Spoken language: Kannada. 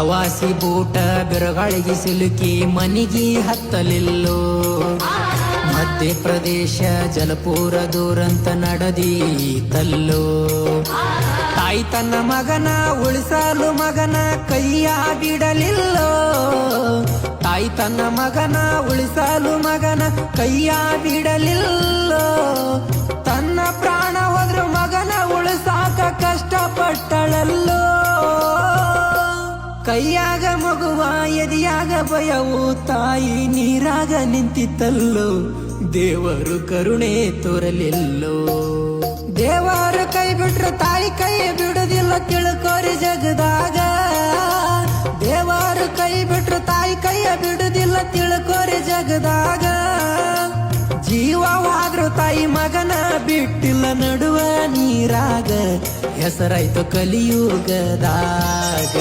ಪ್ರವಾಸಿ ಬೂಟ ಬಿರುಗಾಳಿಗೆ ಸಿಲುಕಿ ಮನಿಗಿ ಹತ್ತಲಿಲ್ಲೋ ಮಧ್ಯಪ್ರದೇಶ ಜಲಪುರ ದೂರಂತ ನಡೆದೀತಲ್ಲೋ ತಾಯಿ ತನ್ನ ಮಗನ ಉಳಿಸಲು ಮಗನ ಕೈಯ ಬಿಡಲಿಲ್ಲೋ ತಾಯಿ ತನ್ನ ಮಗನ ಉಳಿಸಲು ಮಗನ ಕೈಯ ಬಿಡಲಿಲ್ಲೋ ತನ್ನ ಪ್ರಾಣ ಹೋದ್ರು ಮಗನ ಉಳಿಸಾಕ ಕಷ್ಟಪಟ್ಟಳಲ್ಲೋ ಕೈಯಾಗ ಮಗುವ ಎದಿಯಾಗ ಭಯವು ತಾಯಿ ನೀರಾಗ ನಿಂತಿತ್ತಲ್ಲೋ ದೇವರು ಕರುಣೆ ತೋರಲಿಲ್ಲೋ ದೇವರು ಕೈ ಬಿಟ್ರು ತಾಯಿ ಕೈ ಬಿಡುದಿಲ್ಲ ತಿಳ್ಕೋರಿ ಜಗದಾಗ ದೇವರು ಕೈ ಬಿಟ್ರು ತಾಯಿ ಕೈಯ ಬಿಡುದಿಲ್ಲ ತಿಳ್ಕೋರಿ ಜಗದಾಗ ಜೀವವಾದ್ರು ತಾಯಿ ಮಗನ ಬಿಟ್ಟಿಲ್ಲ ನಡುವ ನೀರಾಗ ಹೆಸರಾಯ್ತು ಕಲಿಯುಗದಾಗ